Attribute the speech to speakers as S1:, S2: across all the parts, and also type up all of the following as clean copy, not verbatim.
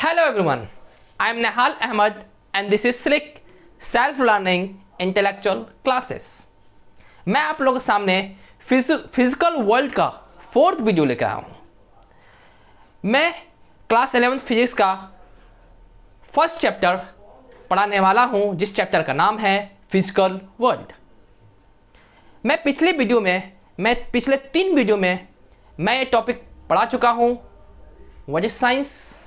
S1: Hello everyone, I am Nehal Ahmed and this is Slick Self Learning Intellectual Classes। मैं आप लोगों के सामने फिजिकल वर्ल्ड का फोर्थ वीडियो लेकर आया हूँ। मैं क्लास 11th फिजिक्स का फर्स्ट चैप्टर पढ़ाने वाला हूँ, जिस चैप्टर का नाम है फिजिकल वर्ल्ड। मैं पिछले 3 वीडियो में मैं ये टॉपिक पढ़ा चुका हूँ। What is science,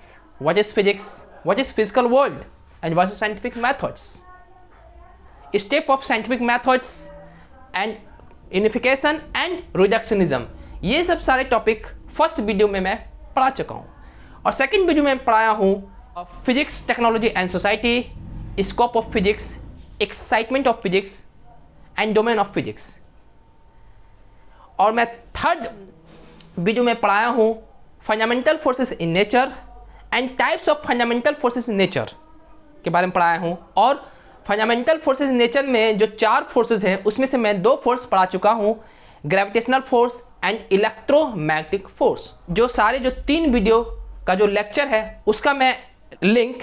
S1: what is physics, what is physical world, and what is scientific methods, step of scientific methods and unification and reductionism। ये सब सारे टॉपिक फर्स्ट वीडियो में मैं पढ़ा चुका हूँ और सेकंड वीडियो में पढ़ाया हूँ physics, technology and society, scope of physics, excitement of physics and domain of physics. और मैं थर्ड वीडियो में पढ़ाया हूँ fundamental forces in nature and types of fundamental forces in nature के बारे में पढ़ाया हूँ। और फंडामेंटल फोर्सेस इन नेचर में जो 4 फोर्सेस हैं उसमें से मैं 2 फोर्स पढ़ा चुका हूँ, gravitational force and electromagnetic force. जो 3 वीडियो का जो लेक्चर है उसका मैं लिंक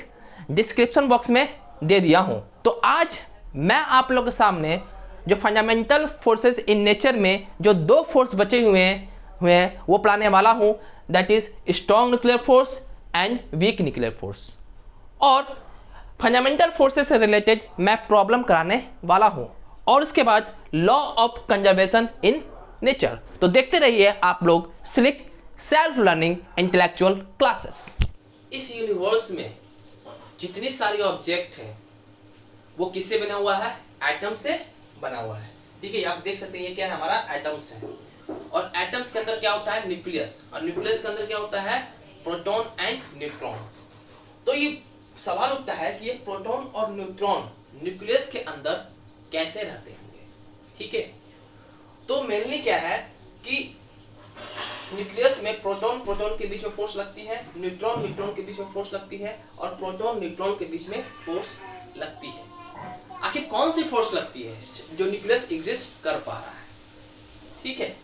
S1: डिस्क्रिप्शन बॉक्स में दे दिया हूँ। तो आज मैं आप लोगों के सामने जो फंडामेंटल फोर्सेस इन नेचर में जो 2 फोर्स बचे हुए हैं वो पढ़ाने वाला हूँ, that is strong nuclear force and weak nuclear force. और फंडामेंटल फोर्सेस से रिलेटेड मैं प्रॉब्लम कराने वाला हूं और उसके बाद law of conservation in nature. तो देखते रहिए आप लोग slick self learning intellectual classes.
S2: इस यूनिवर्स में जितनी सारी ऑब्जेक्ट हैं वो किससे बना हुआ है? एटम से बना हुआ है। ठीक है, आप देख सकते हैं ये क्या है, हमारा एटम्स है। और एटम्स के अंदर क्या होता है? न्यूक्लियस। और न्यूक्लियस के अंदर क्या होता है? Proton and neutron. तो ये सवाल उठता है कि ये प्रोटॉन और न्यूट्रॉन न्यूक्लियस के अंदर कैसे रहते होंगे। ठीक है, तो मेनली क्या है कि न्यूक्लियस में प्रोटॉन के बीच में फोर्स लगती है, न्यूट्रॉन के बीच में फोर्स लगती है और प्रोटॉन न्यूट्रॉन के बीच में फोर्स लगती है। आखिर कौन सी फोर्स लगती है जो न्यूक्लियस एग्जिस्ट कर पा रहा है? ठीक है,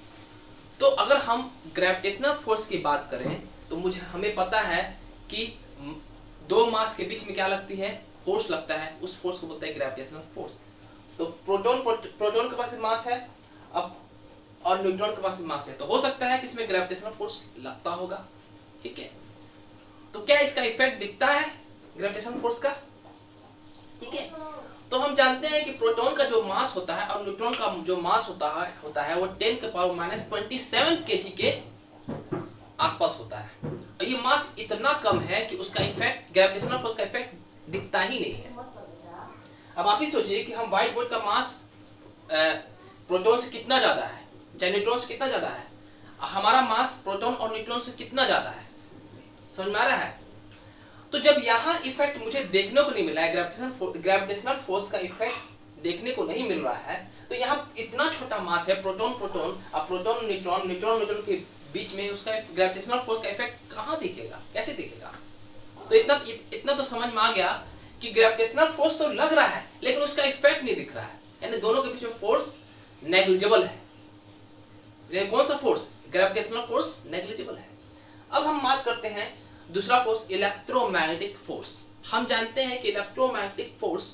S2: तो अगर हम ग्रेविटेशनल फोर्स की बात करें तो हमें पता है कि 2 मास के बीच में क्या लगती है? फोर्स लगता है। उस फोर्स को बोलते हैं ग्रेविटेशनल फोर्स। तो प्रोटॉन के पास मास है अब और न्यूट्रॉन के पास मास है, तो हो सकता है कि इसमें ग्रेविटेशनल फोर्स लगता होगा। ठीक है, तो क्या इसका इफेक्ट दिखता है ग्रेविटेशनल फोर्स का? ठीक है, तो हम जानते हैं कि प्रोटॉन का जो मास होता है और न्यूट्रॉन का जो मास होता है वो 10⁻⁻27 kg के आसपास होता है। और ये मास इतना कम है कि उसका इफेक्ट, ग्रेविटेशनल फोर्स का इफेक्ट दिखता ही नहीं है। अब आप ही सोचिए कि हम व्हाइट बोर्ड का मास प्रोटॉन से कितना ज्यादा है, चाहे न्यूट्रॉन से कितना ज्यादा है। हमारा मास प्रोटॉन और न्यूट्रॉन से कितना ज्यादा है, समझ में आ रहा है? तो जब यहाँ इफेक्ट मुझे देखने को नहीं मिला है, ग्रेविटेशनल फोर्स का इफेक्ट देखने को नहीं मिल रहा है, तो यहाँ इतना छोटा मास है प्रोटॉन और प्रोटॉन न्यूट्रॉन के बीच में उसका ग्रेविटेशनल फोर्स का इफेक्ट कहाँ दिखेगा, कैसे दिखेगा? तो इतना तो समझ में आ गया कि ग्रेविटेशनल फोर्स तो लग रहा है लेकिन उसका इफेक्ट नहीं दिख रहा है, यानी दोनों के बीच में फोर्स नेग्लिजिबल है। कौन सा फोर्स? ग्रेविटेशनल फोर्स नेग्लिजिबल है। अब हम बात करते हैं दूसरा फोर्स, इलेक्ट्रोमैग्नेटिक फोर्स। हम जानते हैं कि इलेक्ट्रोमैग्नेटिक फोर्स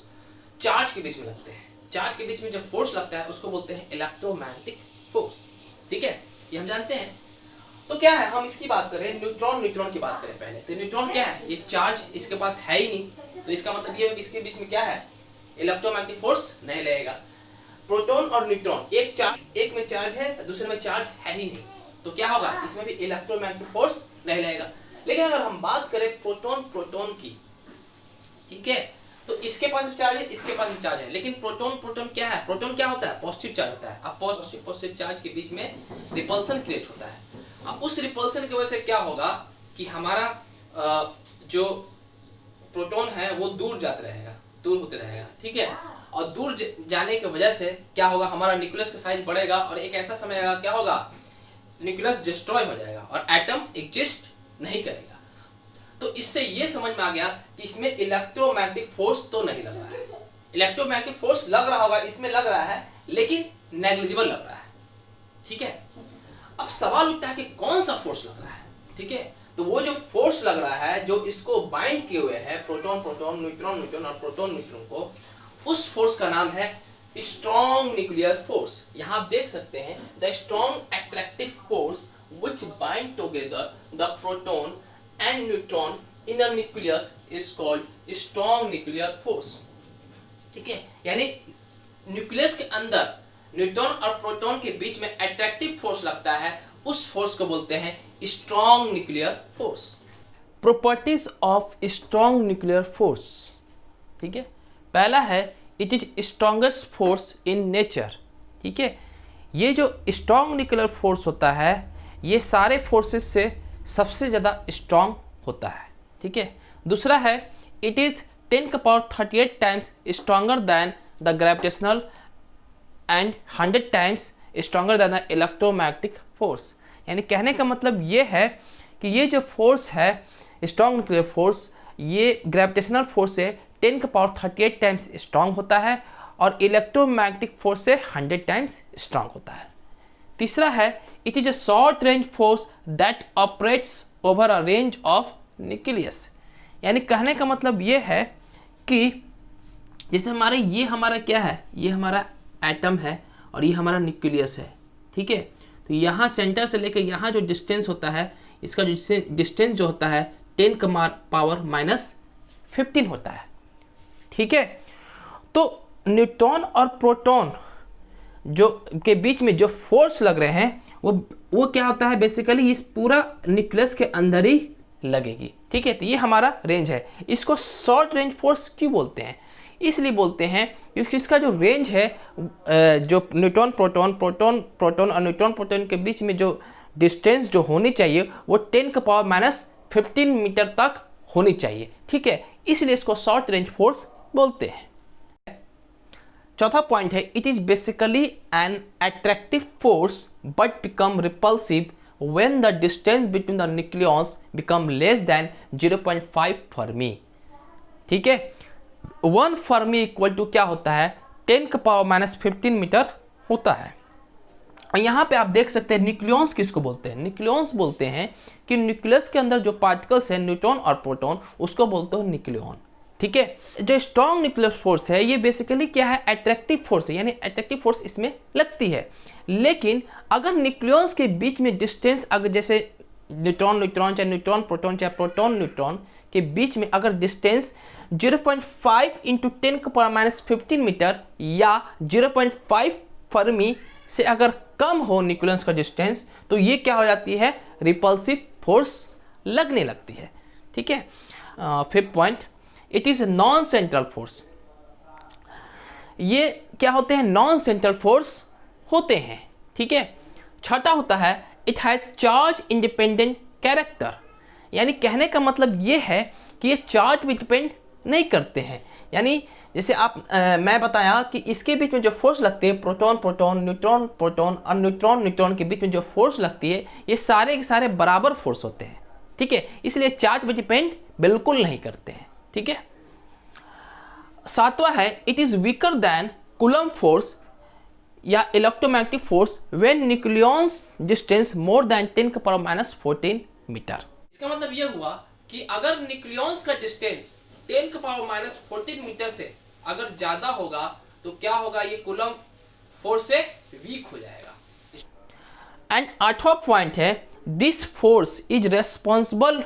S2: चार्ज के बीच में लगते हैं। चार्ज के बीच में जब फोर्स लगता है उसको बोलते हैं इलेक्ट्रोमैग्नेटिक फोर्स। ठीक है, ये हम जानते हैं। तो क्या है, हम इसकी बात करें, न्यूट्रॉन की बात करें पहले। तो न्यूट्रॉन क्या है? ये चार्ज इसके पास है ही नहीं, तो इसका मतलब ये है कि इसके बीच में क्या है? इलेक्ट्रोमैग्नेटिक फोर्स नहीं लगेगा। प्रोटॉन और न्यूट्रॉन एक में चार्ज है, दूसरे में चार्ज है ही नहीं, तो क्या होगा? इसमें भी इलेक्ट्रोमैग्नेटिक फोर्स नहीं लगेगा। लेकिन अगर हम बात करें प्रोटॉन की, ठीक है, तो इसके पास भी चार्ज है, इसके पास भी चार्ज है, लेकिन प्रोटॉन क्या है? प्रोटॉन क्या होता है? पॉजिटिव चार्ज होता है। अब पॉजिटिव चार्ज के बीच में रिपल्सन क्रिएट होता है। अब उस रिपल्सन की वजह से क्या होगा कि हमारा जो प्रोटॉन है वो दूर होते रहेगा। ठीक है, और दूर जाने की वजह से क्या होगा? हमारा न्यूक्लियस का साइज बढ़ेगा और एक ऐसा समय आएगा, क्या होगा? न्यूक्लियस डिस्ट्रॉय हो जाएगा और एटम एग्जिस्ट नहीं करेगा। तो इससे ये समझ में आ गया कि इसमें इलेक्ट्रोमैग्नेटिक फोर्स तो नहीं लग रहा है। इलेक्ट्रोमैग्नेटिक फोर्स लग रहा होगा, इसमें लग रहा है, लेकिन नेग्लिजिबल लग रहा है। ठीक है, अब सवाल उठता है कि कौन सा फोर्स लग रहा है। ठीक है, तो वो जो फोर्स लग रहा है जो इसको बाइंड किए हुए है प्रोटॉन प्रोटॉन न्यूट्रॉन न्यूट्रॉन और प्रोटॉन न्यूट्रॉन को, उस फोर्स का नाम है स्ट्रॉन्ग न्यूक्लियर फोर्स। यहाँ आप देख सकते हैं the strong attractive force which bind together the proton and neutron in a nucleus is called strong nuclear force. ठीक है, यानी न्यूक्लियस के अंदर न्यूट्रॉन और प्रोटॉन के बीच में अट्रैक्टिव फोर्स लगता है, उस फोर्स को बोलते हैं strong nuclear force.
S1: Properties of strong nuclear force. ठीक है, पहला है it is strongest force in nature. ठीक है, ये जो स्ट्रॉन्ग न्यूक्लियर फोर्स होता है ये सारे फोर्सेस से सबसे ज़्यादा स्ट्रॉन्ग होता है। ठीक है, दूसरा है it is 10⁻38 times stronger than the gravitational and 100 times stronger than the electromagnetic force. यानी कहने का मतलब ये है कि ये जो फोर्स है स्ट्रॉन्ग न्यूक्लियर फोर्स, ये ग्रेविटेशनल फोर्स से 10⁻38 टाइम्स स्ट्रॉन्ग होता है और इलेक्ट्रोमैग्नेटिक फोर्स से 100 टाइम्स स्ट्रॉन्ग होता है। तीसरा है it is a short range force that operates over a range of nucleus. यानी कहने का मतलब ये है कि जैसे हमारा क्या है, ये हमारा एटम है और ये हमारा न्यूक्लियस है। ठीक है, तो यहाँ सेंटर से लेकर यहाँ जो डिस्टेंस होता है, इसका जो डिस्टेंस जो होता है 10⁻⁻15 होता है। ठीक है, तो न्यूट्रॉन और प्रोटॉन जो के बीच में जो फोर्स लग रहे हैं वो क्या होता है, बेसिकली इस पूरा न्यूक्लियस के अंदर ही लगेगी। ठीक है, तो ये हमारा रेंज है। इसको शॉर्ट रेंज फोर्स क्यों बोलते हैं? इसलिए बोलते हैं क्योंकि इसका जो रेंज है, जो न्यूट्रॉन प्रोटॉन और न्यूट्रॉन प्रोटॉन के बीच में जो डिस्टेंस जो होनी चाहिए वो 10⁻⁻15 मीटर तक होनी चाहिए। ठीक है, इसलिए इसको शॉर्ट रेंज फोर्स बोलते हैं। चौथा पॉइंट है it is basically an attractive force but become repulsive when the distance between the nucleons become less than 0.5 Fermi. ठीक है, 1 फर्मी इक्वल टू क्या होता है, 10⁻⁻15 मीटर होता है। और यहाँ पे आप देख सकते हैं न्यूक्लियॉन्स किसको बोलते हैं। न्यूक्लियॉन्स बोलते हैं कि न्यूक्लियस के अंदर जो पार्टिकल्स हैं न्यूट्रॉन और प्रोटॉन, उसको बोलते हैं न्यूक्लियॉन। ठीक है, जो स्ट्रॉन्ग न्यूक्लियर फोर्स है ये बेसिकली क्या है, अट्रैक्टिव फोर्स है, यानी अट्रैक्टिव फोर्स इसमें लगती है। लेकिन अगर न्यूक्लियॉन्स के बीच में डिस्टेंस, अगर जैसे न्यूट्रॉन न्यूट्रॉन चाहे न्यूट्रॉन प्रोटॉन चाहे प्रोटॉन न्यूट्रॉन के बीच में अगर डिस्टेंस 0.5 × 10⁻⁻15 मीटर या 0.5 फर्मी से अगर कम हो न्यूक्लियस का डिस्टेंस, तो ये क्या हो जाती है, रिपल्सिव फोर्स लगने लगती है। ठीक है, 5th point it is non central force. ये क्या होते हैं, नॉन सेंट्रल फोर्स होते हैं। ठीक है, छठा होता है it has charge independent character. यानी कहने का मतलब ये है कि ये चार्ज भी डिपेंड नहीं करते हैं। यानी जैसे मैं बताया कि इसके बीच में जो फोर्स लगती है, प्रोटॉन प्रोटॉन न्यूट्रॉन प्रोटॉन और न्यूट्रॉन न्यूट्रॉन के बीच में जो फोर्स लगती है, ये सारे के सारे बराबर फोर्स होते हैं। ठीक है, इसलिए चार्ज पे डिपेंड बिल्कुल नहीं करते हैं। ठीक है, 7वां है it is weaker than coulomb force या electromagnetic force when nucleons distance more than 10⁻⁻14 metre.
S2: इसका मतलब यह हुआ कि अगर न्यूक्लियॉन्स का डिस्टेंस 10⁻⁻14 मीटर से अगर ज्यादा होगा तो क्या होगा, ये कूलम्ब फोर्स से वीक हो जाएगा।
S1: एंड 8वां पॉइंट है this force is responsible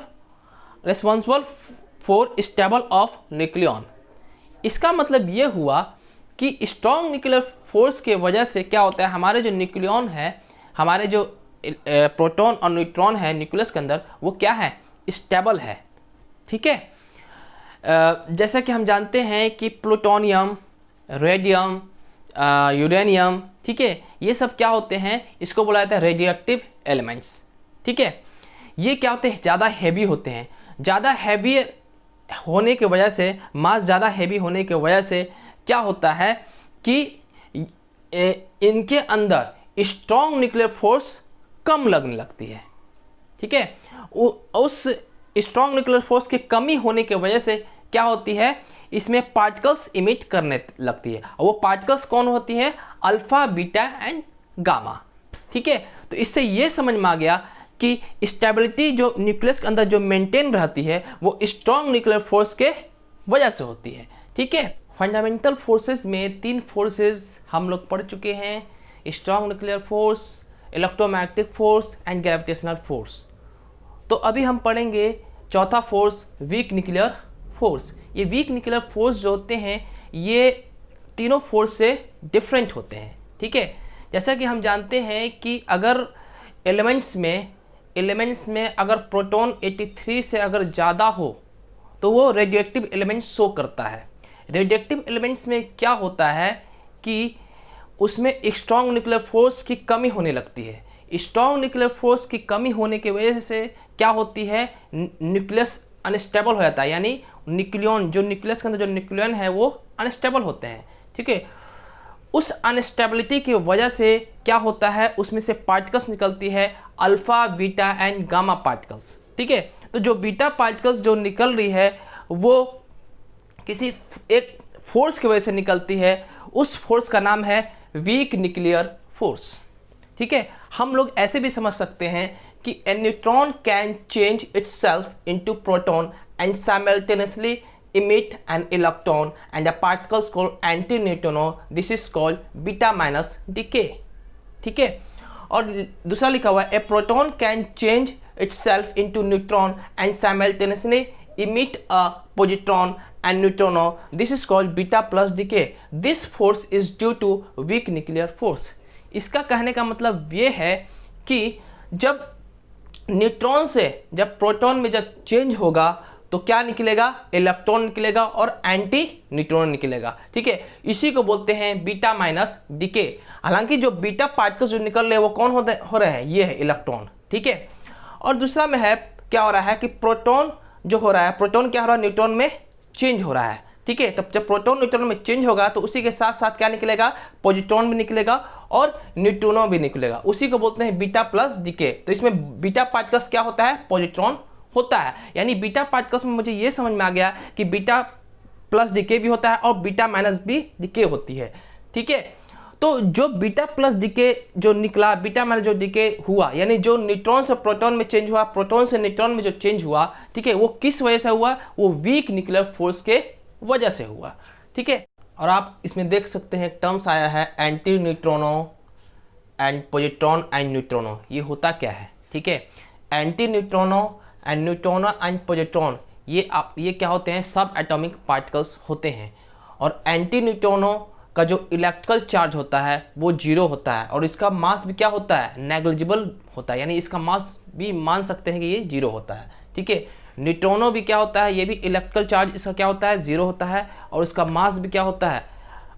S1: for stable of nucleon. इसका मतलब ये हुआ कि स्ट्रॉन्ग न्यूक्लियर फोर्स के वजह से क्या होता है, हमारे जो न्यूक्लियॉन है, हमारे जो प्रोटॉन और न्यूट्रॉन है न्यूक्लियस के अंदर, वो क्या है, स्टेबल है। ठीक है, जैसा कि हम जानते हैं कि प्लूटोनियम, रेडियम, यूरेनियम, ठीक है, ये सब क्या होते हैं, इसको बोला जाता है रेडियो एक्टिव एलिमेंट्स। ठीक है, ये क्या होते हैं, ज़्यादा हैवी होते हैं। ज़्यादा हैवी होने की वजह से, मास ज़्यादा हैवी होने की वजह से क्या होता है कि इनके अंदर स्ट्रॉन्ग न्यूक्लियर फोर्स कम लगने लगती है। ठीक है, उस स्ट्रॉन्ग न्यूक्लियर फोर्स की कमी होने की वजह से क्या होती है, इसमें पार्टिकल्स इमिट करने लगती है। और वो पार्टिकल्स कौन होती है, अल्फा बीटा एंड गामा। ठीक है, तो इससे ये समझ में आ गया कि स्टेबिलिटी जो न्यूक्लियस के अंदर जो मेंटेन रहती है वो स्ट्रॉन्ग न्यूक्लियर फोर्स के वजह से होती है। ठीक है, फंडामेंटल फोर्सेस में 3 फोर्सेस हम लोग पढ़ चुके हैं, strong nuclear force, electromagnetic force and gravitational force. तो अभी हम पढ़ेंगे चौथा फोर्स, वीक न्यूक्लियर फोर्स। ये वीक न्यूक्लियर फोर्स जो होते हैं ये तीनों फोर्स से डिफरेंट होते हैं। ठीक है, जैसा कि हम जानते हैं कि अगर एलिमेंट्स में अगर प्रोटॉन 83 से अगर ज़्यादा हो तो वो रेडियोएक्टिव एलिमेंट शो करता है। रेडियोएक्टिव एलिमेंट्स में क्या होता है कि उसमें स्ट्रॉन्ग न्यूक्लियर फोर्स की कमी होने लगती है। स्ट्रॉन्ग न्यूक्लियर फोर्स की कमी होने की वजह से क्या होती है, न्यूक्लियस अनस्टेबल हो जाता है, यानी न्यूक्लियन जो न्यूक्लियस के अंदर जो न्यूक्लियन है वो अनस्टेबल होते हैं। ठीक है, उस अनस्टेबिलिटी की वजह से क्या होता है, उसमें से पार्टिकल्स निकलती है, alpha, beta and gamma particles. ठीक है, तो जो बीटा पार्टिकल्स जो निकल रही है वो किसी एक फोर्स की वजह से निकलती है, उस फोर्स का नाम है वीक न्यूक्लियर फोर्स। ठीक है, हम लोग ऐसे भी समझ सकते हैं कि a neutron can change itself into proton and simultaneously emit an electron and the particles called antineutrino. This is called beta minus decay. ठीक है, और दूसरा लिखा हुआ है a proton can change itself into neutron and simultaneously emit a positron and neutrino. This is called beta plus decay. This force is due to weak nuclear force. इसका कहने का मतलब ये है कि जब न्यूट्रॉन से जब प्रोटॉन में जब चेंज होगा तो क्या निकलेगा, इलेक्ट्रॉन निकलेगा और एंटी न्यूट्रॉन निकलेगा। ठीक है, इसी को बोलते हैं बीटा माइनस डिके। हालांकि जो बीटा पार्टिकल्स जो निकल रहे हैं वो कौन हो रहे हैं, ये है इलेक्ट्रॉन। ठीक है, और दूसरा में है क्या हो रहा है कि प्रोटॉन जो हो रहा है, प्रोटॉन क्या हो रहा है, न्यूट्रॉन में चेंज हो रहा है। ठीक है, तब जब प्रोटॉन न्यूट्रॉन में चेंज होगा तो उसी के साथ साथ क्या निकलेगा, पॉजिट्रॉन भी निकलेगा और न्यूट्रिनो भी निकलेगा। उसी को बोलते हैं बीटा प्लस डिके। तो इसमें बीटा पार्टिकल्स क्या होता है, पॉजिट्रॉन होता है। यानी बीटा पार्टिकल्स में मुझे ये समझ में आ गया कि बीटा प्लस डिके भी होता है और बीटा माइनस भी डिके होती है। ठीक है, तो जो बीटा प्लस डिके जो निकला, बीटा माइनस जो डिके हुआ, यानी जो न्यूट्रॉन से प्रोटॉन में चेंज हुआ, प्रोटॉन से न्यूट्रॉन में जो चेंज हुआ, ठीक है, वो किस वजह से हुआ, वो वीक न्यूक्लियर फोर्स के वजह से हुआ। ठीक है, और आप इसमें देख सकते हैं टर्म्स आया है एंटी न्यूट्रोनो एंड पॉजिट्रॉन एंड न्यूट्रोनो। ये होता क्या है, ठीक है, एंटी न्यूट्रोनो एंड न्यूट्रोनो एंड पॉजिट्रॉन ये क्या होते हैं, सब एटॉमिक पार्टिकल्स होते हैं। और एंटी न्यूट्रोनो का जो इलेक्ट्रिकल चार्ज होता है वो 0 होता है और इसका मास भी क्या होता है, नेग्लिजिबल होता है, यानी इसका मास भी मान सकते हैं कि ये 0 होता है। ठीक है, न्यूट्रोनो भी क्या होता है, ये भी इलेक्ट्रिकल चार्ज इसका क्या होता है, 0 होता है और इसका मास भी क्या होता है,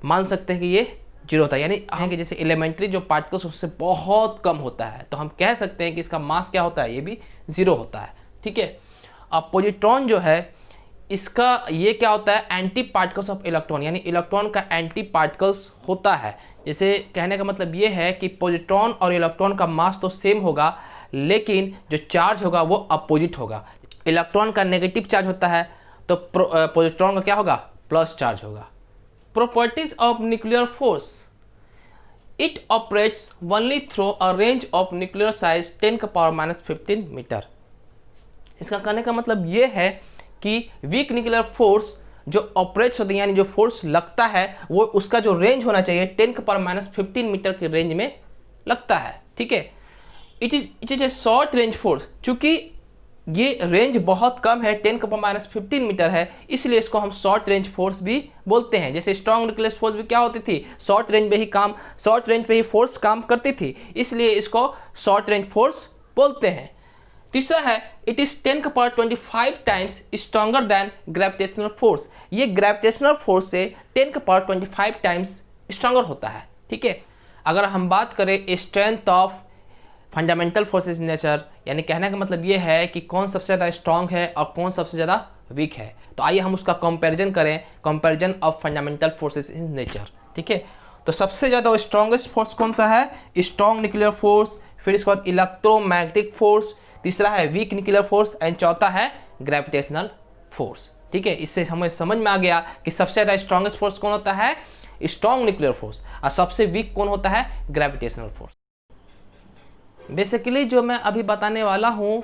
S1: मान सकते हैं कि ये 0 होता है। यानी कि जैसे एलिमेंट्री जो पार्टिकल्स उससे बहुत कम होता है, तो हम कह सकते हैं कि इसका मास क्या होता है, ये भी 0 होता है। ठीक है, अब पॉजिट्रॉन जो है इसका ये क्या होता है, एंटी पार्टिकल्स ऑफ इलेक्ट्रॉन, यानी इलेक्ट्रॉन का एंटी पार्टिकल्स होता है। जैसे कहने का मतलब ये है कि पॉजिट्रॉन और इलेक्ट्रॉन का मास तो सेम होगा लेकिन जो चार्ज होगा वो अपोजिट होगा। इलेक्ट्रॉन का नेगेटिव चार्ज होता है तो पॉजिट्रॉन का क्या होगा, प्लस चार्ज होगा। Properties of nuclear force, it operates only through a range of nuclear size 10⁻⁻15 metre. इसका कहने का मतलब ये है कि वीक न्यूक्लियर फोर्स जो ऑपरेट्स होती है, यानी जो फोर्स लगता है वो उसका जो रेंज होना चाहिए 10⁻⁻15 मीटर के रेंज में लगता है। ठीक है, it is a short range force. चूंकि ये रेंज बहुत कम है, 10⁻⁻15 मीटर है, इसलिए इसको हम शॉर्ट रेंज फोर्स भी बोलते हैं। जैसे स्ट्रॉन्ग न्यूक्लियर फोर्स भी क्या होती थी, शॉर्ट रेंज पे ही फोर्स काम करती थी, इसलिए इसको शॉर्ट रेंज फोर्स बोलते हैं। तीसरा है it is 10⁻25 times stronger than gravitational force. ये ग्रेविटेशनल फोर्स से 10⁻25 टाइम्स स्ट्रॉन्गर होता है। ठीक है, अगर हम बात करें strength of fundamental forces in nature, यानी कहने का मतलब ये है कि कौन सबसे ज़्यादा स्ट्रॉन्ग है और कौन सबसे ज़्यादा वीक है, तो आइए हम उसका कंपैरिजन करें, comparison of fundamental forces in nature. ठीक है, तो सबसे ज़्यादा स्ट्रॉन्गेस्ट फोर्स कौन सा है, स्ट्रॉन्ग न्यूक्लियर फोर्स, फिर इसके बाद इलेक्ट्रोमैग्नेटिक फोर्स, तीसरा है वीक न्यूक्लियर फोर्स एंड चौथा है ग्रेविटेशनल फोर्स। ठीक है, इससे हमें समझ में आ गया कि सबसे ज़्यादा स्ट्रॉन्गेस्ट फोर्स कौन होता है, स्ट्रॉन्ग न्यूक्लियर फोर्स, और सबसे वीक कौन होता है, ग्रेविटेशनल फोर्स। बेसिकली जो मैं अभी बताने वाला हूँ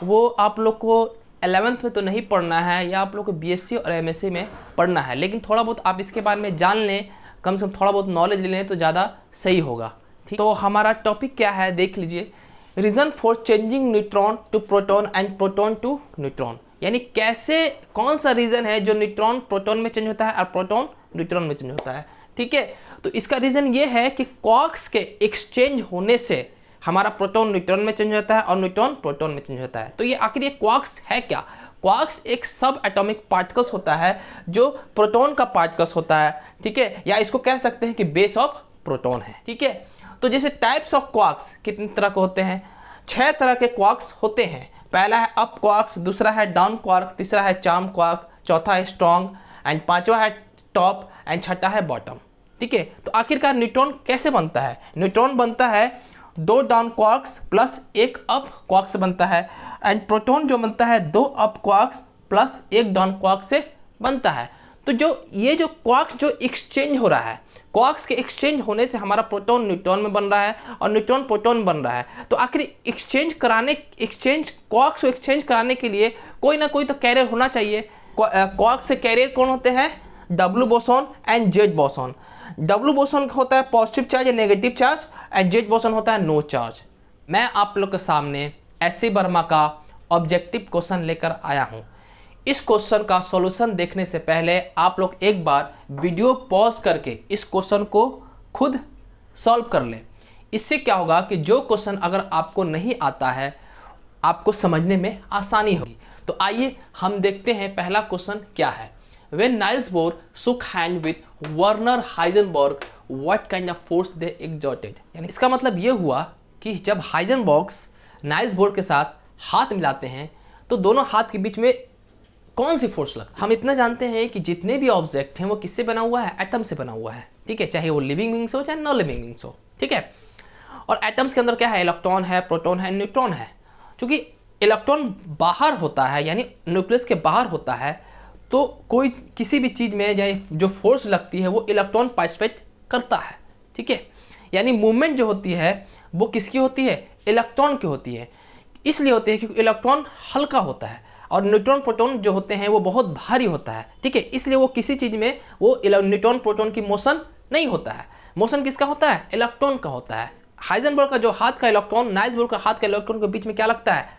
S1: वो आप लोग को 11th में तो नहीं पढ़ना है, या आप लोग को बीएससी और एमएससी में पढ़ना है, लेकिन थोड़ा बहुत आप इसके बारे में जान लें, कम से कम थोड़ा बहुत नॉलेज ले लें तो ज़्यादा सही होगा। ठीक, तो हमारा टॉपिक क्या है देख लीजिए, reason for changing neutron to proton and proton to neutron, यानी कैसे, कौन सा रीज़न है जो न्यूट्रॉन प्रोटॉन में चेंज होता है और प्रोटॉन न्यूट्रॉन में चेंज होता है। ठीक है, तो इसका रीज़न ये है कि क्वार्क्स के एक्सचेंज होने से हमारा प्रोटॉन न्यूट्रॉन में चेंज होता है और न्यूट्रॉन प्रोटॉन में चेंज होता है। तो ये आखिर ये क्वार्क्स है क्या? क्वार्क्स एक सब एटॉमिक पार्टिकल्स होता है जो प्रोटॉन का पार्टिकल्स होता है। ठीक है, या इसको कह सकते हैं कि बेस ऑफ प्रोटॉन है। ठीक है, तो जैसे टाइप्स ऑफ क्वार्क्स कितने तरह के होते हैं? 6 तरह के क्वार्क्स होते हैं। पहला है अप क्वार्क्स, दूसरा है डाउन क्वार्क, तीसरा है चार्म क्वार्क, चौथा है स्ट्रॉन्ग एंड पांचवा है टॉप एंड छठा है बॉटम। ठीक है, तो आखिरकार न्यूट्रॉन कैसे बनता है? न्यूट्रॉन बनता है 2 down quarks plus 1 up quark से बनता है, एंड प्रोटॉन जो बनता है 2 up quarks plus 1 down quark से बनता है। तो जो क्वार्क्स जो एक्सचेंज हो रहा है, क्वार्क्स के एक्सचेंज होने से हमारा प्रोटॉन न्यूट्रॉन में बन रहा है और न्यूट्रॉन प्रोटॉन बन रहा है। तो आखिर क्वार्क्स को एक्सचेंज कराने के लिए कोई ना कोई तो कैरियर होना चाहिए। क्वार्क्स से कैरियर कौन होते हैं? W boson and Z boson. W boson होता है पॉजिटिव चार्ज या negative charge, and Z boson होता है नो चार्ज। मैं आप लोग के सामने एस.सी. वर्मा का ऑब्जेक्टिव क्वेश्चन लेकर आया हूं। इस क्वेश्चन का सॉल्यूशन देखने से पहले आप लोग एक बार वीडियो पॉज करके इस क्वेश्चन को खुद सॉल्व कर लें। इससे क्या होगा कि जो क्वेश्चन अगर आपको नहीं आता है आपको समझने में आसानी होगी। तो आइए हम देखते हैं पहला क्वेश्चन क्या है। When Niels Bohr shook hand with Werner Heisenberg, what kind of force they exerted? यानी इसका मतलब ये हुआ कि जब हाइजेनबर्ग्स नाइल्स बोर के साथ हाथ मिलाते हैं तो दोनों हाथ के बीच में कौन सी फोर्स लगती है? हम इतना जानते हैं कि जितने भी ऑब्जेक्ट हैं वो किससे बना हुआ है? एटम से बना हुआ है। ठीक है, चाहे वो लिविंग बीइंग्स हो चाहे नॉन लिविंग बीइंग्स हो। ठीक है, और एटम्स के अंदर क्या है? इलेक्ट्रॉन है, प्रोटॉन है, न्यूट्रॉन है। क्योंकि इलेक्ट्रॉन बाहर होता है यानी न्यूक्लियस के बाहर होता है, तो कोई किसी भी चीज़ में जो फोर्स लगती है वो इलेक्ट्रॉन पार्टिसिपेट करता है। ठीक है, यानी मूवमेंट जो होती है वो किसकी होती है? इलेक्ट्रॉन की होती है। इसलिए होती है क्योंकि इलेक्ट्रॉन हल्का होता है और न्यूट्रॉन प्रोटॉन जो होते हैं वो बहुत भारी होता है। ठीक है, इसलिए वो किसी चीज़ में वो न्यूट्रॉन प्रोटॉन की मोशन नहीं होता है। मोशन किसका होता है? इलेक्ट्रॉन का होता है। हाइजेनबर्ग का जो हाथ का इलेक्ट्रॉन, नाइल्स बोर का हाथ का इलेक्ट्रॉन के बीच में क्या लगता है?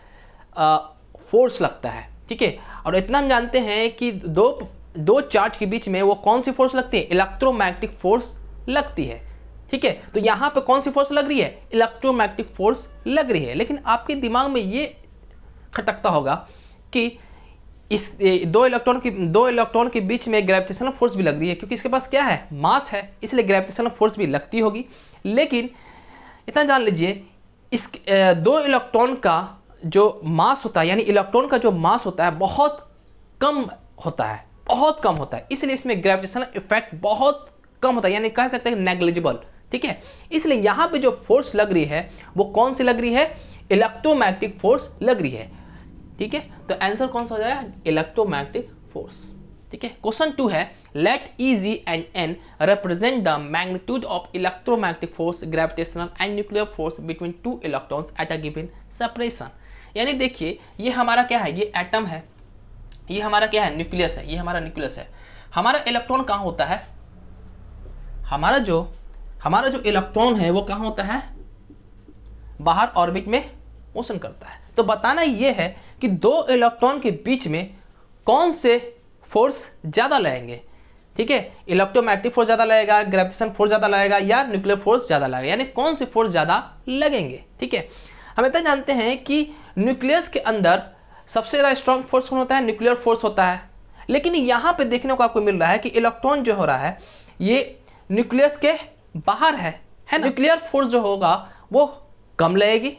S1: फोर्स लगता है। ठीक है, और इतना हम जानते हैं कि दो चार्ज के बीच में वो कौन सी फोर्स लगती है? इलेक्ट्रोमैग्नेटिक फोर्स लगती है। ठीक है, तो यहाँ पे कौन सी फोर्स लग रही है? इलेक्ट्रोमैग्नेटिक फोर्स लग रही है। लेकिन आपके दिमाग में ये खटकता होगा कि इस दो इलेक्ट्रॉन के बीच में ग्रेविटेशनल फोर्स भी लग रही है, क्योंकि इसके पास क्या है? मास है, इसलिए ग्रेविटेशनल फोर्स भी लगती होगी। लेकिन इतना जान लीजिए, इस 2 इलेक्ट्रॉन का जो मास होता है यानी इलेक्ट्रॉन का जो मास होता है बहुत कम होता है, बहुत कम होता है, इसलिए इसमें ग्रेविटेशनल इफेक्ट बहुत कम होता है, यानी कह सकते हैं नेग्लिजिबल। ठीक है, इसलिए यहाँ पे जो फोर्स लग रही है वो कौन सी लग रही है? इलेक्ट्रोमैग्नेटिक फोर्स लग रही है। ठीक है, तो आंसर कौन सा हो जाएगा? Electromagnetic force. ठीक है, क्वेश्चन 2 है, let E, G and N represent the magnitude of electromagnetic force, gravitational and nuclear force between 2 electrons at a given separation। यानी देखिए, ये हमारा क्या है? ये एटम है, ये हमारा क्या है? न्यूक्लियस है, ये हमारा न्यूक्लियस है। हमारा इलेक्ट्रॉन कहाँ होता है? हमारा जो इलेक्ट्रॉन है वो कहाँ होता है? बाहर ऑर्बिट में मोशन करता है। तो बताना ये है कि 2 इलेक्ट्रॉन के बीच में कौन से फोर्स ज़्यादा लगेंगे। ठीक है, इलेक्ट्रोमैग्नेटिक फोर्स ज़्यादा लगेगा, ग्रेविटेशन फोर्स ज़्यादा लगेगा, या न्यूक्लियर फोर्स ज़्यादा लगेगा, यानी कौन सी फोर्स ज़्यादा लगेंगे। ठीक है, हम इतना जानते हैं कि न्यूक्लियस के अंदर सबसे ज़्यादा स्ट्रॉन्ग फोर्स कौन होता है? न्यूक्लियर फोर्स होता है। लेकिन यहाँ पे देखने को आपको मिल रहा है कि इलेक्ट्रॉन जो हो रहा है ये न्यूक्लियस के बाहर है ना? न्यूक्लियर फोर्स जो होगा वो कम लगेगी,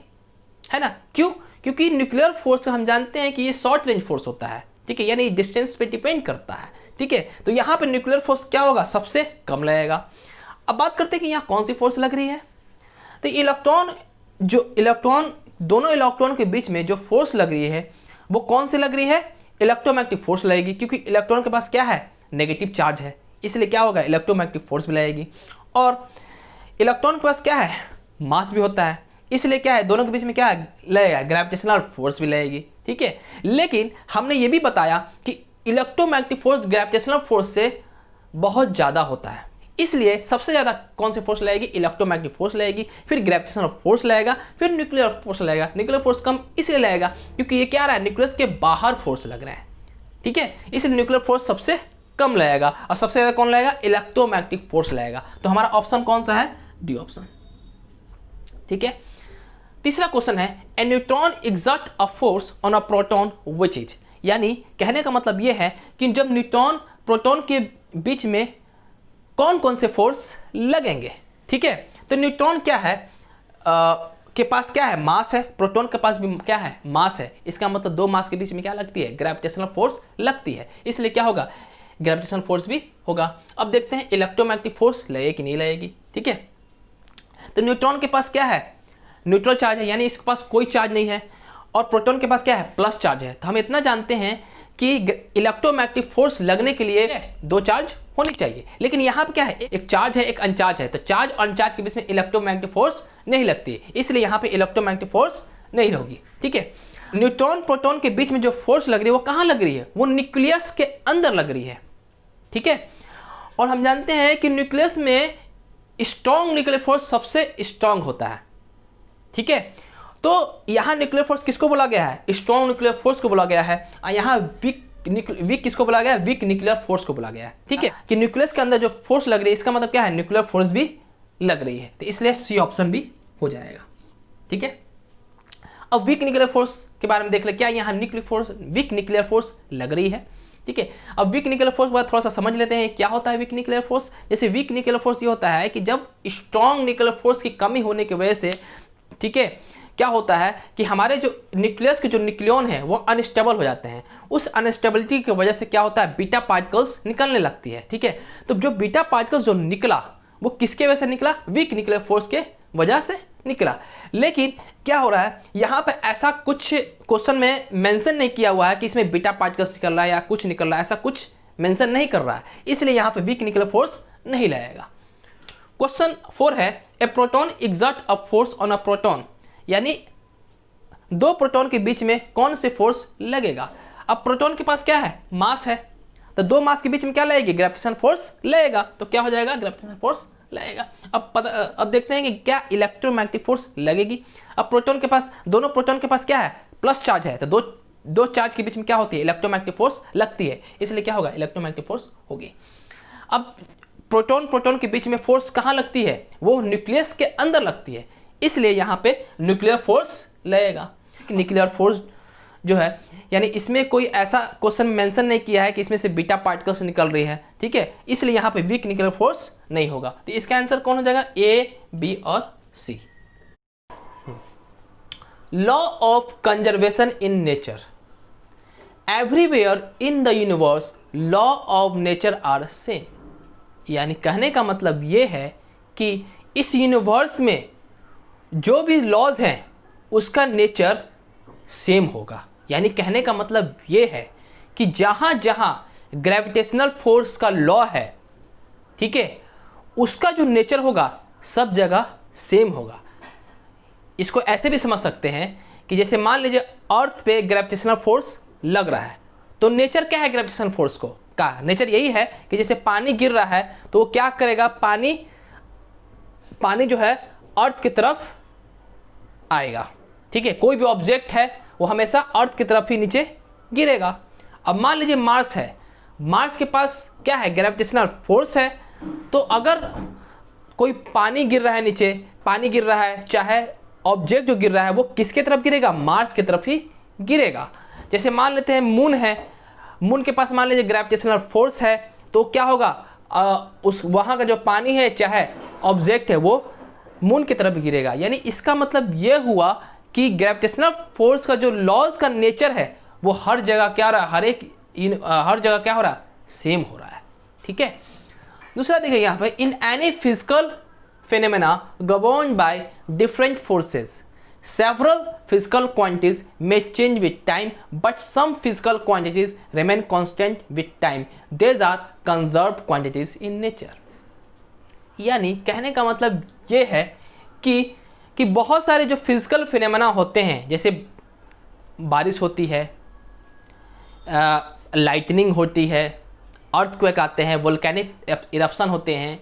S1: है ना? क्यों? क्योंकि न्यूक्लियर फोर्स हम जानते हैं कि ये शॉर्ट रेंज फोर्स होता है। ठीक है, यानी डिस्टेंस पे डिपेंड करता है। ठीक है, तो यहाँ पे न्यूक्लियर फोर्स क्या होगा? सबसे कम लगेगा। अब बात करते हैं कि यहाँ कौन सी फोर्स लग रही है। तो दोनों इलेक्ट्रॉन के बीच में जो फोर्स लग रही है वो कौन सी लग रही है? इलेक्ट्रोमैग्नेटिक फोर्स लगेगी, क्योंकि इलेक्ट्रॉन के पास क्या है? नेगेटिव चार्ज है, इसलिए क्या होगा? इलेक्ट्रोमैग्नेटिक फोर्स भी लगेगी। और इलेक्ट्रॉन के पास क्या है? मास भी होता है, इसलिए क्या है, दोनों के बीच में क्या लगेगा, ग्रेविटेशनल फोर्स भी लगेगी। ठीक है, लेकिन हमने ये भी बताया कि इलेक्ट्रोमैग्नेटिक फोर्स ग्रेविटेशनल फोर्स से बहुत ज़्यादा होता है, इसलिए सबसे ज़्यादा कौन सी फोर्स लगेगी, इलेक्ट्रोमैग्नेटिक फोर्स लगेगी, फिर ग्रेविटेशनल फोर्स लगेगा, फिर न्यूक्लियर फोर्स लगेगा। न्यूक्लियर फोर्स कम इसलिए लगेगा क्योंकि ये क्या रहा है, न्यूक्लियस के बाहर फोर्स लग रहा है। ठीक है, इसलिए न्यूक्लियर फोर्स सबसे कम लगेगा और सबसे ज़्यादा कौन लगेगा, इलेक्ट्रोमैग्नेटिक फोर्स लगेगा। तो हमारा ऑप्शन कौन सा है, डी ऑप्शन। ठीक है, तीसरा क्वेश्चन है, a neutron exert a force on a proton which is, यानी कहने का मतलब ये है कि जब न्यूट्रॉन प्रोटॉन के बीच में कौन कौन से फोर्स लगेंगे। ठीक है, तो न्यूट्रॉन क्या है, के पास क्या है, मास है, प्रोटॉन के पास भी क्या है, मास है। इसका मतलब दो मास के बीच में क्या लगती है, ग्रेविटेशनल फोर्स लगती है, इसलिए क्या होगा, ग्रेविटेशनल फोर्स भी होगा। अब देखते हैं इलेक्ट्रोमैग्नेटिक फोर्स लगेगी कि नहीं लगेगी। ठीक है, तो न्यूट्रॉन के पास क्या है, न्यूट्रल चार्ज है, यानी इसके पास कोई चार्ज नहीं है, और प्रोटॉन के पास क्या है, प्लस चार्ज है। तो हम इतना जानते हैं कि इलेक्ट्रोमैग्नेटिक फोर्स लगने के लिए दो चार्ज होनी चाहिए, लेकिन यहाँ पे क्या है, एक चार्ज है एक अनचार्ज है, तो चार्ज और अनचार्ज के बीच में इलेक्ट्रोमैग्नेटिक फोर्स नहीं लगती, इसलिए यहाँ पे इलेक्ट्रोमैग्नेटिक फोर्स नहीं होगी। ठीक है, न्यूट्रॉन प्रोटॉन के बीच में जो फोर्स लग रही है वो कहाँ लग रही है, वो न्यूक्लियस के अंदर लग रही है। ठीक है, और हम जानते हैं कि न्यूक्लियस में स्ट्रॉन्ग न्यूक्लियर फोर्स सबसे स्ट्रॉन्ग होता है। ठीक है, तो यहाँ न्यूक्लियर फोर्स किसको बोला गया है, स्ट्रॉन्ग न्यूक्लियर फोर्स को बोला गया है, और यहाँ वीक किसको बोला गया है, वीक न्यूक्लियर फोर्स को बोला गया है। ठीक है, कि न्यूक्लियस के अंदर जो फोर्स लग रही है इसका मतलब क्या है, न्यूक्लियर फोर्स भी लग रही है, तो इसलिए सी ऑप्शन भी हो जाएगा। ठीक है, अब वीक न्यूक्लियर फोर्स के बारे में देख ले, क्या यहाँ वीक न्यूक्लियर फोर्स लग रही है। ठीक है, अब वीक न्यूक्लियर फोर्स के बाद थोड़ा सा समझ लेते हैं क्या होता है वीक न्यूक्लियर फोर्स। जैसे वीक न्यूक्लियर फोर्स ये होता है कि जब स्ट्रॉन्ग न्यूक्लियर फोर्स की कमी होने की वजह से, ठीक है, क्या होता है कि हमारे जो न्यूक्लियस के जो न्यूक्लियन है वो अनस्टेबल हो जाते हैं। उस अनस्टेबिलिटी की वजह से क्या होता है, बीटा पार्टिकल्स निकलने लगती है। ठीक है, तो जो बीटा पार्टिकल्स जो निकला वो किसके वजह से निकला, वीक न्यूक्लियर फोर्स के वजह से निकला। लेकिन क्या हो रहा है, यहाँ पे ऐसा कुछ क्वेश्चन में मेंशन नहीं किया हुआ है कि इसमें बीटा पार्टिकल्स निकल रहा है या कुछ निकल रहा है, ऐसा कुछ मेंशन नहीं कर रहा है, इसलिए यहाँ पे वीक न्यूक्लियर फोर्स नहीं लगेगा। क्वेश्चन 4 है, a proton exert a force on a proton, यानी दो प्रोटॉन के बीच में कौन से फोर्स लगेगा। अब प्रोटॉन के पास क्या है, मास है, तो दो मास के बीच में क्या लगेगी, ग्रेविटेशन फोर्स लगेगा, तो क्या हो जाएगा, ग्रेविटेशन फोर्स लगेगा। अब देखते हैं कि क्या इलेक्ट्रोमैग्नेटिक फोर्स लगेगी। अब प्रोटॉन के पास, दोनों प्रोटॉन के पास क्या है, प्लस चार्ज है, तो दो चार्ज के बीच में क्या होती है, इलेक्ट्रोमैग्नेटिक फोर्स लगती है, इसलिए क्या होगा, इलेक्ट्रोमैग्नेटिक फोर्स होगी। अब प्रोटॉन के बीच में फोर्स कहाँ लगती है, वो न्यूक्लियस के अंदर लगती है, इसलिए यहाँ पे न्यूक्लियर फोर्स लगेगा। न्यूक्लियर फोर्स जो है, यानी इसमें कोई ऐसा क्वेश्चन मेंशन नहीं किया है कि इसमें से बीटा पार्टिकल्स निकल रही है। ठीक है, इसलिए यहाँ पे वीक न्यूक्लियर फोर्स नहीं होगा, तो इसका आंसर कौन हो जाएगा, ए, बी और सी। Law of conservation in nature, everywhere in the universe law of nature are same, यानी कहने का मतलब ये है कि इस यूनिवर्स में जो भी लॉज हैं उसका नेचर सेम होगा। यानी कहने का मतलब ये है कि जहाँ जहाँ ग्रेविटेशनल फोर्स का लॉ है, ठीक है, उसका जो नेचर होगा सब जगह सेम होगा। इसको ऐसे भी समझ सकते हैं कि जैसे मान लीजिए अर्थ पे ग्रेविटेशनल फोर्स लग रहा है, तो नेचर क्या है ग्रेविटेशनल फोर्स का नेचर यही है कि जैसे पानी गिर रहा है तो वो क्या करेगा, पानी जो है अर्थ की तरफ आएगा। ठीक है, कोई भी ऑब्जेक्ट है वो हमेशा अर्थ की तरफ ही नीचे गिरेगा। अब मान लीजिए मार्स है, मार्स के पास क्या है, ग्रेविटेशनल फोर्स है, तो अगर कोई पानी गिर रहा है नीचे, पानी गिर रहा है, चाहे ऑब्जेक्ट जो गिर रहा है वो किसके तरफ गिरेगा, मार्स की तरफ ही गिरेगा। जैसे मान लेते हैं मून है, मून के पास मान लीजिए ग्रेविटेशनल फोर्स है, तो क्या होगा, उस वहाँ का जो पानी है चाहे ऑब्जेक्ट है वो मून की तरफ गिरेगा। यानी इसका मतलब ये हुआ कि ग्रेविटेशनल फोर्स का जो लॉज का नेचर है वो हर जगह क्या हो रहा है, हर जगह क्या हो रहा है, सेम हो रहा है। ठीक है, दूसरा देखिए यहाँ पे, in any physical phenomena governed by different forces, several physical quantities may change with time, but some physical quantities remain constant with time. These are conserved quantities in nature. यानी कहने का मतलब ये है कि कि बहुत सारे जो फिजिकल फिनोमेना होते हैं, जैसे बारिश होती है, लाइटनिंग होती है, अर्थक्वेक आते हैं, वोल्केनिक इरप्शन होते हैं,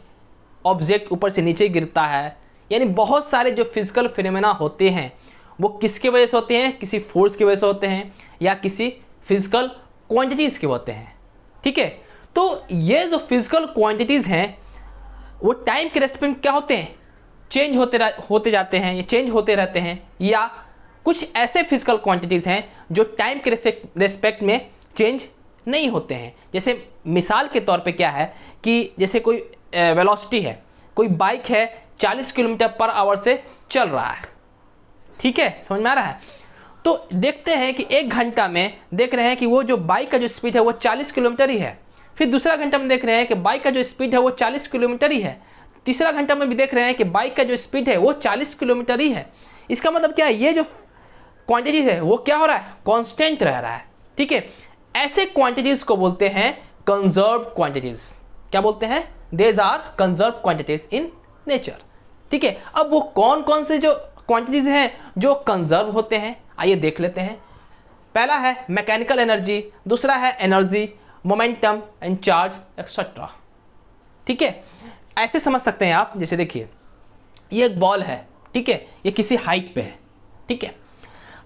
S1: ऑब्जेक्ट ऊपर से नीचे गिरता है, यानी बहुत सारे जो फिजिकल फिनोमेना होते हैं वो किसके वजह से होते हैं? किसी फोर्स की वजह से होते हैं या किसी फिजिकल क्वांटिटीज़ के होते हैं। ठीक है, तो ये जो फिजिकल क्वांटिटीज़ हैं वो टाइम के रेस्पेक्ट क्या होते हैं? चेंज होते जाते हैं, ये चेंज होते रहते हैं, या कुछ ऐसे फिजिकल क्वांटिटीज़ हैं जो टाइम के रेस्पेक्ट में चेंज नहीं होते हैं। जैसे मिसाल के तौर पे क्या है कि जैसे कोई वेलोसिटी है, कोई बाइक है 40 किलोमीटर पर आवर से चल रहा है। ठीक है, समझ में आ रहा है? तो देखते हैं कि 1 घंटा में देख रहे हैं कि वो जो बाइक का जो स्पीड है वो 40 किलोमीटर ही है। फिर दूसरा घंटा में देख रहे हैं कि बाइक का जो स्पीड है वो 40 किलोमीटर ही है। तीसरा घंटा में भी देख रहे हैं कि बाइक का जो स्पीड है वो 40 किलोमीटर ही है। इसका मतलब क्या है? ये जो क्वांटिटीज है वो क्या हो रहा है? कांस्टेंट रह रहा है। ठीक है, ऐसे क्वांटिटीज को बोलते हैं कंजर्व्ड क्वांटिटीज। क्या बोलते हैं? These are conserved quantities in nature. ठीक है, अब वो कौन कौन से जो क्वांटिटीज हैं जो कंजर्व होते हैं, आइए देख लेते हैं। पहला है मैकेनिकल एनर्जी, दूसरा है energy, momentum and charge etcetera. ठीक है, ऐसे समझ सकते हैं आप, जैसे देखिए ये एक बॉल है। ठीक है, ये किसी हाइट पे है। ठीक है,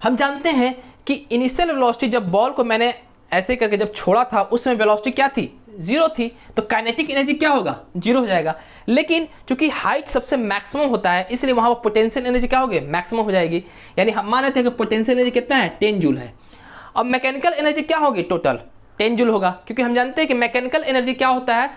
S1: हम जानते हैं कि इनिशियल वेलोसिटी जब बॉल को मैंने ऐसे करके जब छोड़ा था उस समय वेलोसिटी क्या थी? 0 थी। तो काइनेटिक एनर्जी क्या होगा? 0 हो जाएगा। लेकिन चूंकि हाइट सबसे मैक्सिमम होता है इसलिए वहाँ पर पोटेंशियल एनर्जी क्या होगी? मैक्सिमम हो जाएगी। यानी हम मान लेते हैं कि पोटेंशियल एनर्जी कितना है? 10 जूल है। अब मैकेनिकल एनर्जी क्या होगी? टोटल 10 जूल होगा, क्योंकि हम जानते हैं कि मैकेनिकल एनर्जी क्या होता है?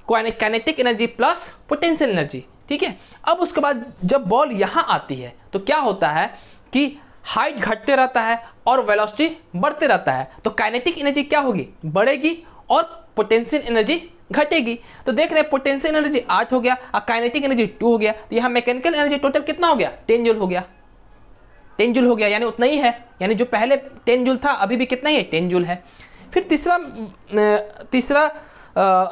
S1: Kinetic energy plus potential energy. ठीक है, अब उसके बाद जब बॉल यहाँ आती है तो क्या होता है कि हाइट घटते रहता है और वेलोसिटी बढ़ते रहता है। तो काइनेटिक एनर्जी क्या होगी? बढ़ेगी और पोटेंशियल एनर्जी घटेगी। तो देख रहे हैं पोटेंशियल एनर्जी 8 हो गया और काइनेटिक एनर्जी 2 हो गया। तो यहाँ मैकेनिकल एनर्जी टोटल कितना हो गया? 10 जूल हो गया। 10 जूल हो गया, यानी उतना ही है। यानी जो पहले 10 जूल था अभी भी कितना ही है? 10 जूल है। फिर तीसरा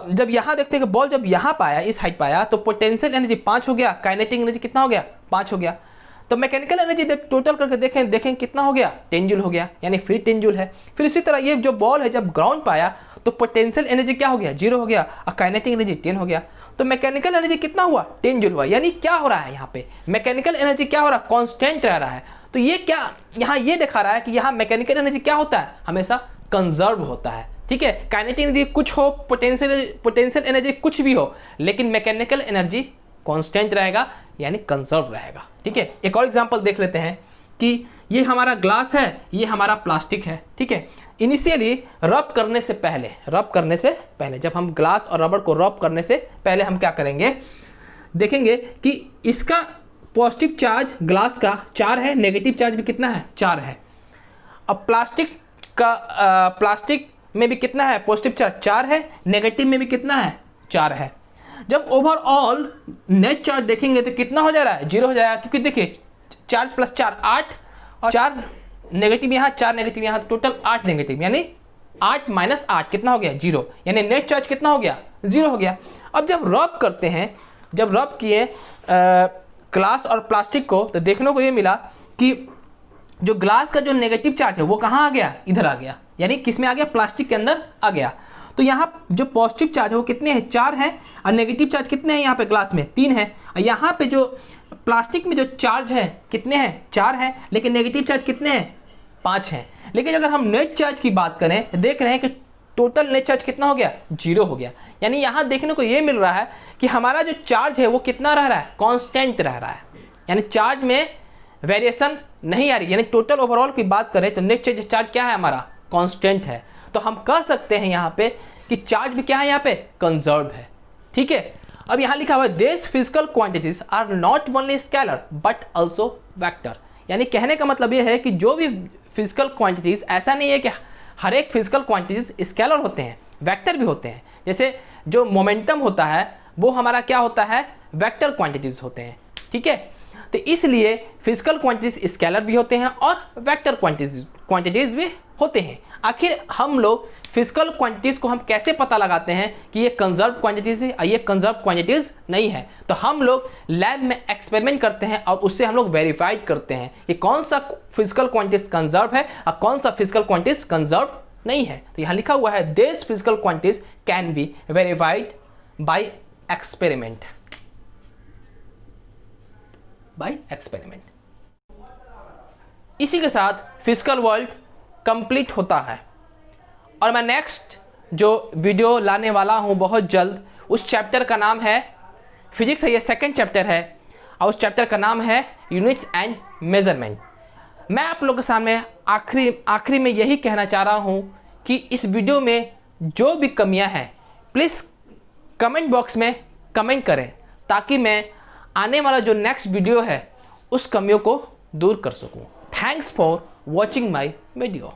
S1: जब यहाँ देखते हैं कि बॉल जब यहाँ पाया, इस हाइट पाया, तो पोटेंशियल एनर्जी 5 हो गया, काइनेटिक एनर्जी कितना हो गया? 5 हो गया। तो मैकेनिकल एनर्जी टोटल करके देखें कितना हो गया? 10 जूल हो गया, यानी फिर 10 जूल है। फिर इसी तरह ये जो बॉल है जब ग्राउंड पाया तो पोटेंशियल एनर्जी क्या हो गया? 0 हो गया और काइनेटिक एनर्जी 10 हो गया। तो मैकेनिकल एनर्जी कितना हुआ? 10 जूल हुआ। यानी क्या हो रहा है यहाँ पे? मैकेनिकल एनर्जी क्या हो रहा है? कांस्टेंट रह रहा है। तो ये क्या यहाँ ये दिखा रहा है कि यहाँ मैकेनिकल एनर्जी क्या होता है? हमेशा कंजर्व होता है। ठीक है, काइनेटिक एनर्जी कुछ हो, पोटेंशियल एनर्जी कुछ भी हो, लेकिन मैकेनिकल एनर्जी कांस्टेंट रहेगा, यानी कंजर्व रहेगा। ठीक है, एक और एग्जांपल देख लेते हैं कि ये हमारा ग्लास है, ये हमारा प्लास्टिक है। ठीक है, इनिशियली रब करने से पहले जब हम ग्लास और रबर को रब करने से पहले हम क्या करेंगे? देखेंगे कि इसका पॉजिटिव चार्ज ग्लास का 4 है, नेगेटिव चार्ज भी कितना है? 4 है। अब प्लास्टिक में भी कितना है? पॉजिटिव चार्ज 4 है, नेगेटिव में भी कितना है? 4 है। जब ओवरऑल नेट चार्ज देखेंगे तो कितना हो जा रहा है? 0 हो जाएगा, क्योंकि देखिए 4 + 4 8 और 4 नेगेटिव यहाँ, 4 नेगेटिव यहाँ, टोटल 8 नेगेटिव, यानी 8 - 8 कितना हो गया? 0। यानी नेट चार्ज कितना हो गया? 0 हो गया। अब जब रब करते हैं, जब रब किए ग्लास और प्लास्टिक को, तो देखने को ये मिला कि जो ग्लास का जो नेगेटिव चार्ज है वो कहाँ आ गया? इधर आ गया, यानी किस में आ गया? प्लास्टिक के अंदर आ गया। तो यहाँ जो पॉजिटिव चार्ज है वो कितने हैं? 4 है, और नेगेटिव चार्ज कितने हैं यहाँ पे? ग्लास में 3 है। और यहाँ पे जो प्लास्टिक में जो चार्ज है कितने हैं? 4 है, लेकिन नेगेटिव चार्ज कितने हैं? 5 हैं। लेकिन अगर हम नेट चार्ज की बात करें तो देख रहे हैं कि टोटल नेट चार्ज कितना हो गया? 0 हो गया। यानी यहाँ देखने को ये मिल रहा है कि हमारा जो चार्ज है वो कितना रह रहा है? कांस्टेंट रह रहा है, यानी चार्ज में वेरिएशन नहीं आ रही। यानी टोटल ओवरऑल की बात करें तो नेट चार्ज क्या है? हमारा कांस्टेंट है। तो हम कह सकते हैं यहाँ पे कि चार्ज भी क्या है? यहाँ पे कंजर्व है। ठीक है, अब यहाँ लिखा हुआ है this physical quantities are not only scalar but also vector. यानी कहने का मतलब ये है कि जो भी फिजिकल क्वांटिटीज, ऐसा नहीं है कि हर एक फिजिकल क्वांटिटीज स्केलर होते हैं, वेक्टर भी होते हैं। जैसे जो मोमेंटम होता है वो हमारा क्या होता है? वेक्टर क्वांटिटीज होते हैं। ठीक है, तो इसलिए फिजिकल क्वांटिटीज स्केलर भी होते हैं और वेक्टर क्वांटिटीज भी होते हैं। आखिर हम लोग फिजिकल क्वांटिटीज को हम कैसे पता लगाते हैं कि ये कंजर्व क्वांटिटीज है और ये कंजर्व क्वांटिटीज नहीं है? तो हम लोग लैब में एक्सपेरिमेंट करते हैं और उससे हम लोग वेरीफाइड करते हैं कि कौन सा फिजिकल क्वांटिटीज कंजर्व है और कौन सा फिजिकल क्वांटिटीज कंजर्व नहीं है। तो यहाँ लिखा हुआ है this physical quantities can be verified bye experiment. इसी के साथ फिजिकल वर्ल्ड कंप्लीट होता है और मैं नेक्स्ट जो वीडियो लाने वाला हूँ बहुत जल्द, उस चैप्टर का नाम है फिजिक्स है, ये सेकंड चैप्टर है और उस चैप्टर का नाम है यूनिट्स एंड मेजरमेंट। मैं आप लोगों के सामने आखिरी में यही कहना चाह रहा हूँ कि इस वीडियो में जो भी कमियाँ हैं प्लीज़ कमेंट बॉक्स में कमेंट करें ताकि मैं आने वाला जो नेक्स्ट वीडियो है उस कमियों को दूर कर सकूं। Thanks for watching my video.